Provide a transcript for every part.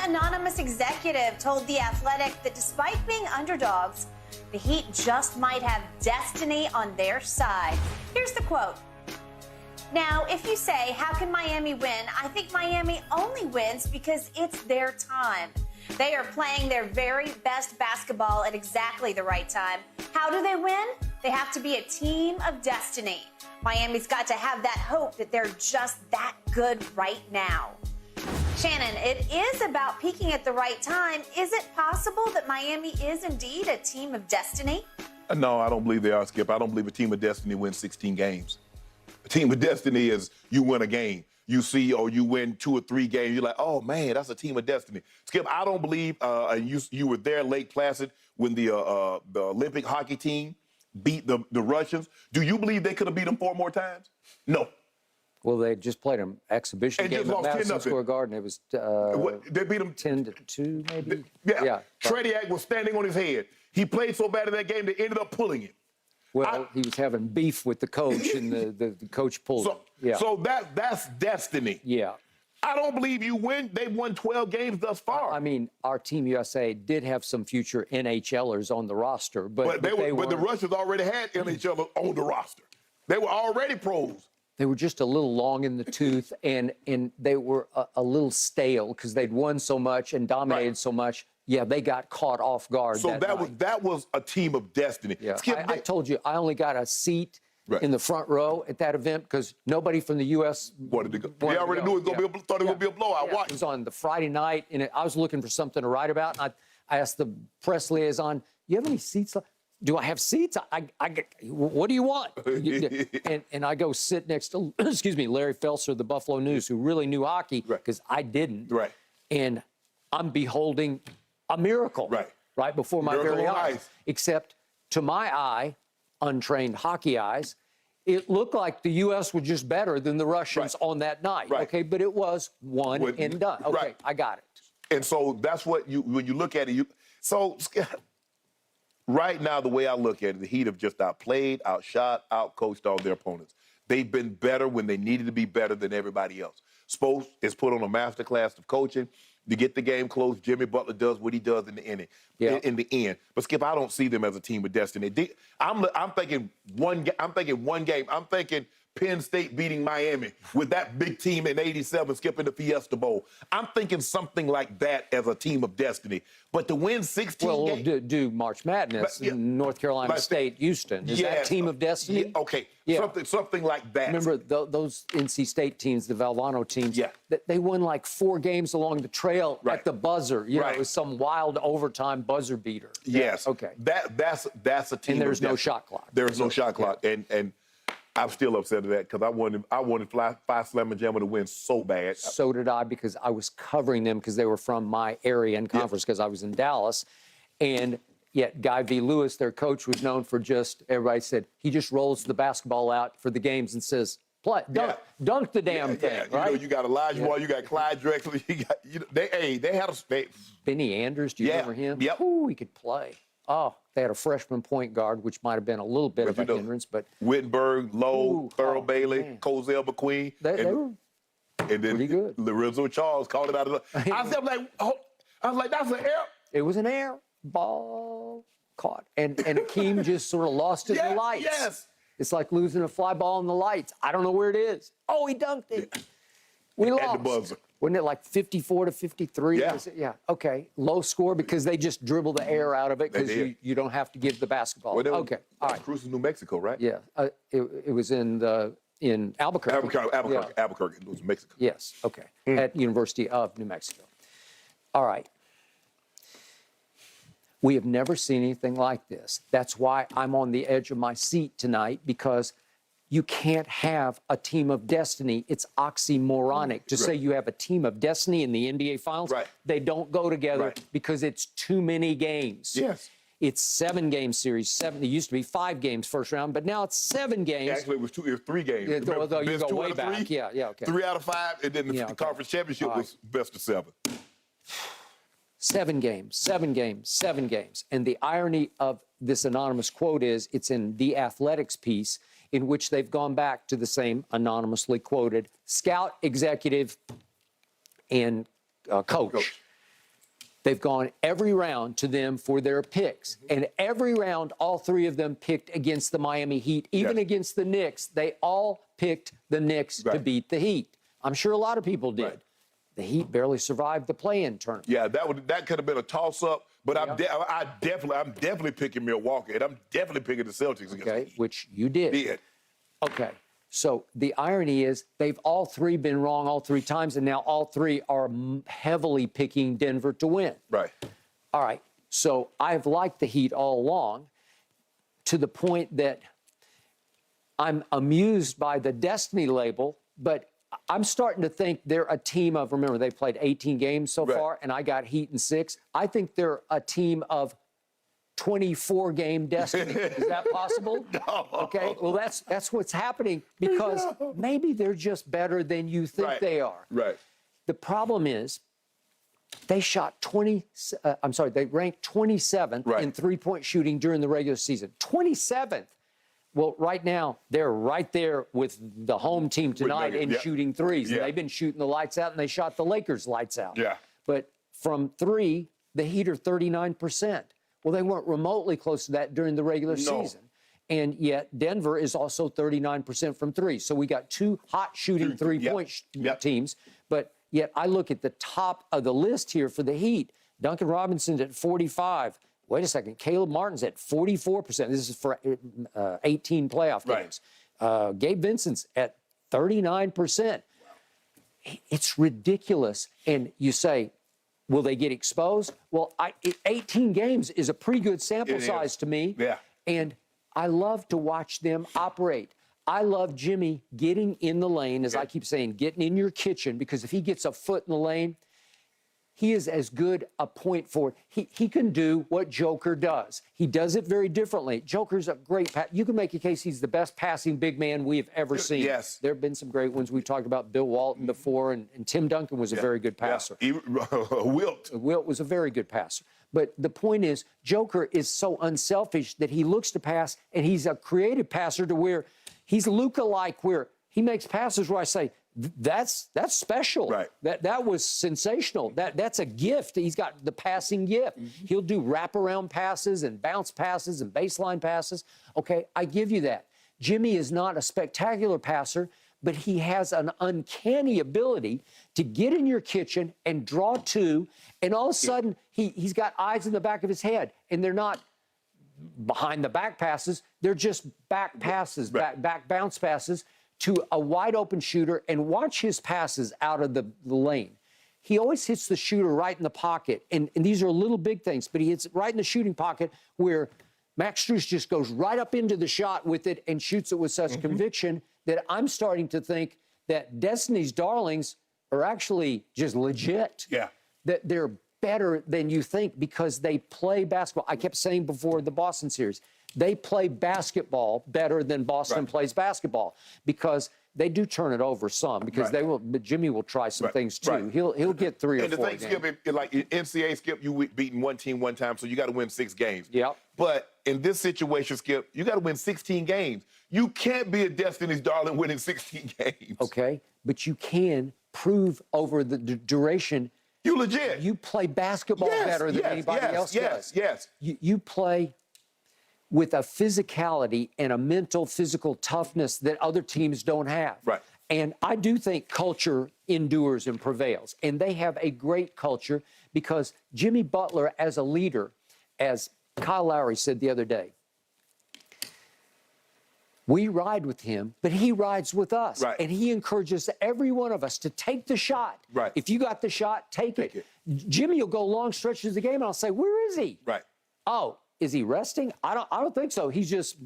anonymous executive told The Athletic that despite being underdogs, the Heat just might have destiny on their side. Here's the quote. Now, if you say, how can Miami win? I think Miami only wins because it's their time. They are playing their very best basketball at exactly the right time. How do they win? They have to be a team of destiny. Miami's got to have that hope that they're just that good right now. Shannon, it is about peaking at the right time. Is it possible that Miami is indeed a team of destiny? No, I don't believe they are, Skip. I don't believe a team of destiny wins 16 games. A team of destiny is you win a game. You see, or you win 2 or 3 games. You're like, oh, man, that's a team of destiny. Skip, I don't believe you were there, Lake Placid, when the Olympic hockey team beat the Russians. Do you believe they could have beat them 4 more times? No. Well, they just played an exhibition game at Madison Square Garden. It was they beat them 10-2, maybe. Yeah. Trediak was standing on his head. He played so bad in that game they ended up pulling him. Well, he was having beef with the coach, and the coach pulled him. Yeah. So that's destiny. Yeah. I don't believe you win. They've won 12 games thus far. I mean, our Team USA did have some future NHLers on the roster, but the Russians already had NHLers on the roster. They were already pros. They were just a little long in the tooth, and they were a little stale because they'd won so much and dominated so much. Yeah, they got caught off guard. So that was a team of destiny. Yeah. I told you, I only got a seat in the front row at that event because nobody from the U.S. wanted to go. They already knew it was going to be thought it was going to be a blowout. Yeah. It was on the Friday night, and I was looking for something to write about. And I asked the press liaison, "You have any seats? Do I have seats? What do you want?" and I go sit next to, Larry Felser of the Buffalo News, who really knew hockey because I didn't. Right. And I'm beholding a miracle right before my very eyes. Except to my eye, untrained hockey eyes, it looked like the U.S. was just better than the Russians on that night. Right. Okay, but it was one and done. Okay, I got it. And so that's what when you look at it, right now, the way I look at it, the Heat have just outplayed, outshot, outcoached all their opponents. They've been better when they needed to be better than everybody else. Spo is put on a masterclass of coaching to get the game close. Jimmy Butler does what he does in the inning, in the end. But Skip, I don't see them as a team of destiny. I'm thinking one game. I'm thinking Penn State beating Miami with that big team in '87, skipping the Fiesta Bowl. I'm thinking something like that as a team of destiny. But to win 16 games... Well, do March Madness in North Carolina State, Houston. Is that team of destiny? Yeah, okay, something like that. Remember those NC State teams, the Valvano teams, they won like 4 games along the trail at the buzzer. You know, it was some wild overtime buzzer beater. Yes. Okay. That's a team. And there's no shot clock. There's no shot clock. And I'm still upset at that because I wanted Phi Slamma Jamma to win so bad. So did I, because I was covering them because they were from my area and conference because I was in Dallas. And yet Guy V. Lewis, their coach, was known for everybody said, he just rolls the basketball out for the games and says, dunk the damn thing, right? You know, you got Elijah Moore, you got Clyde Drexler, they had a... Benny Anders, do you remember him? Yep. Ooh, he could play. Oh, they had a freshman point guard, which might have been a little bit of a hindrance, but... Wittenberg, Lowe, Thurl Bailey, Cozell McQueen. They were pretty good. Lorenzo Charles called it out of the... I was like, that's an air. It was an air ball caught. And Akeem just sort of lost it in the lights. Yes. It's like losing a fly ball in the lights. I don't know where it is. Oh, he dunked it. We lost. At the buzzer. Wasn't it like 54-53? Yeah. Okay. Low score because they just dribble the air out of it because you don't have to give the basketball. Well, okay. All right. Cruise New Mexico, right? Yeah. It was in Albuquerque. Albuquerque. It was Mexico. Yes. Okay. At University of New Mexico. All right. We have never seen anything like this. That's why I'm on the edge of my seat tonight, because you can't have a team of destiny. It's oxymoronic to say you have a team of destiny in the NBA Finals. Right. They don't go together because it's too many games. Yes. It's 7-game series. It used to be 5 games first round, but now it's 7 games. Actually, it was 3 games. Yeah, although you go way back. Yeah, okay. 3 out of 5, and then the conference championship was best of 7. 7 games, 7 games, 7 games. And the irony of this anonymous quote is it's in The Athletic's piece, in which they've gone back to the same anonymously quoted scout, executive, and coach. They've gone every round to them for their picks. And every round, all three of them picked against the Miami Heat. Even against the Knicks, they all picked the Knicks to beat the Heat. I'm sure a lot of people did. The Heat barely survived the play-in tournament. Yeah, that could have been a toss-up, but I'm definitely picking Milwaukee, and I'm definitely picking the Celtics against the Heat. Which you did. Okay. So the irony is they've all three been wrong all three times, and now all three are heavily picking Denver to win. Right. All right. So I've liked the Heat all along to the point that I'm amused by the destiny label, but I'm starting to think they're a team of, remember, they played 18 games so far, and I got Heat in 6. I think they're a team of 24-game destiny. Is that possible? No. Okay, well, that's what's happening because maybe they're just better than you think they are. Right. The problem is they shot they ranked 27th in three-point shooting during the regular season. 27th. Well, right now, they're right there with the home team tonight in shooting threes. And they've been shooting the lights out, and they shot the Lakers' lights out. Yeah. But from three, the Heat are 39%. Well, they weren't remotely close to that during the regular season. And yet Denver is also 39% from three. So we got two hot shooting three-point teams. But yet I look at the top of the list here for the Heat. Duncan Robinson's at 45. Wait a second. Caleb Martin's at 44%. This is for 18 playoff games. Gabe Vincent's at 39%. It's ridiculous. And you say, will they get exposed? Well, 18 games is a pretty good sample size to me. Yeah. And I love to watch them operate. I love Jimmy getting in the lane, as I keep saying, getting in your kitchen, because if he gets a foot in the lane, he is as good a point forward. He can do what Joker does. He does it very differently. Joker's a great you can make a case he's the best passing big man we have ever seen. Yes. There have been some great ones. We've talked about Bill Walton before, and Tim Duncan was a very good passer. Wilt was a very good passer. But the point is, Joker is so unselfish that he looks to pass, and he's a creative passer to where he's Luka-like, where he makes passes where I say, that's special. Right. That was sensational. That's a gift. He's got the passing gift. He'll do wraparound passes and bounce passes and baseline passes. Okay, I give you that. Jimmy is not a spectacular passer, but he has an uncanny ability to get in your kitchen and draw two, and all of a sudden he's got eyes in the back of his head, and they're not behind the back passes. They're just back passes, back bounce passes to a wide open shooter, and watch his passes out of the lane. He always hits the shooter right in the pocket, and these are little big things, but he hits it right in the shooting pocket where Max Strus just goes right up into the shot with it and shoots it with such conviction that I'm starting to think that Destiny's Darlings are actually just legit. Yeah. That they're better than you think because they play basketball. I kept saying before the Boston series, they play basketball better than Boston plays basketball because they do turn it over some because they will. But Jimmy will try some things too. He'll get 3 or 4 games. And the thing, Skip, like in NCAA, Skip, you beaten one team one time, so you got to win 6 games. Yep. But in this situation, Skip, you got to win 16 games. You can't be a Destiny's Darling winning 16 games. Okay, but you can prove over the duration. You legit. You play basketball better than anybody else does. Yes. You play with a physicality and a mental, physical toughness that other teams don't have. Right. And I do think culture endures and prevails. And they have a great culture because Jimmy Butler, as a leader, as Kyle Lowry said the other day, we ride with him, but he rides with us. Right. And he encourages every one of us to take the shot. Right. If you got the shot, take it. Jimmy will go long stretches of the game, and I'll say, where is he? Right. Oh, is he resting? I don't think so. He's just,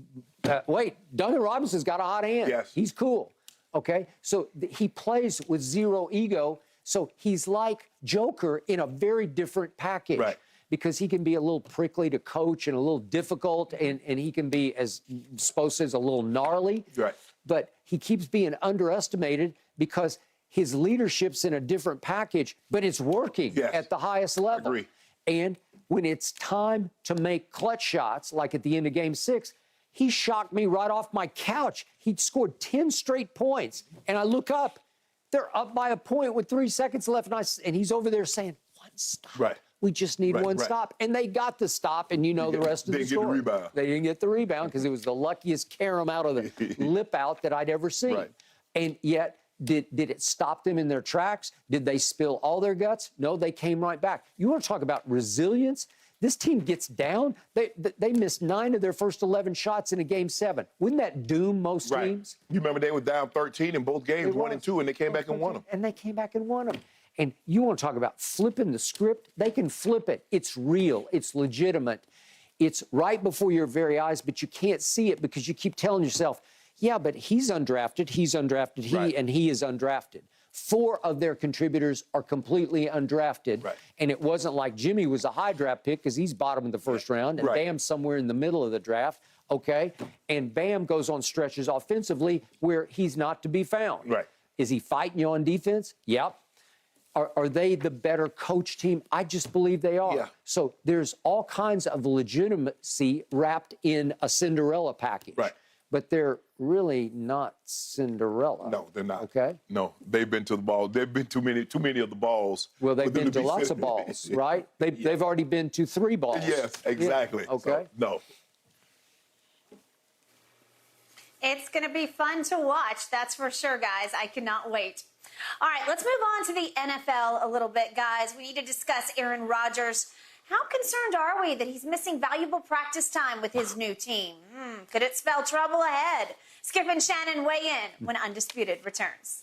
wait, Duncan Robinson's got a hot hand. Yes. He's cool. Okay? So he plays with zero ego. So he's like Joker in a very different package. Right. Because he can be a little prickly to coach and a little difficult, and he can be, as Spo says, a little gnarly. Right. But he keeps being underestimated because his leadership's in a different package, but it's working at the highest level. Agree. And when it's time to make clutch shots, like at the end of Game 6, he shocked me right off my couch. He'd scored 10 straight points, and I look up. They're up by a point with 3 seconds left, and he's over there saying, 1 stop. Right. We just need one right. stop. And they got the stop, and you know the rest of the Didn't get the story. rebound. They didn't get the rebound because it was the luckiest carom out of the lip out that I'd ever seen. Right. And yet, did it stop them in their tracks? Did they spill all their guts? No, they came right back. You want to talk about resilience? This team gets down. They missed 9 of their first 11 shots in a game 7. Wouldn't that doom most teams? You remember they were down 13 in both games, 1 and 2, and they came back and won them. And they came back and won them. And you want to talk about flipping the script? They can flip it. It's real. It's legitimate. It's right before your very eyes, but you can't see it because you keep telling yourself, yeah, but he's undrafted, and he is undrafted. 4 of their contributors are completely undrafted. Right. And it wasn't like Jimmy was a high draft pick because he's bottom of the first round, and Bam's somewhere in the middle of the draft, okay? And Bam goes on stretches offensively where he's not to be found. Right. Is he fighting you on defense? Yep. Are they the better coach team? I just believe they are. Yeah. So there's all kinds of legitimacy wrapped in a Cinderella package. Right. But they're really not Cinderella. No, they're not. Okay. No, they've been to the ball. They've been too many of the balls. Well, they've for them been to be lots of Cinderella. balls, right? They've already been to 3 balls. Yes, exactly. Yeah. Okay. So, no. It's going to be fun to watch, that's for sure, guys. I cannot wait. All right, let's move on to the NFL a little bit, guys. We need to discuss Aaron Rodgers. How concerned are we that he's missing valuable practice time with his new team? Could it spell trouble ahead? Skip and Shannon weigh in when Undisputed returns.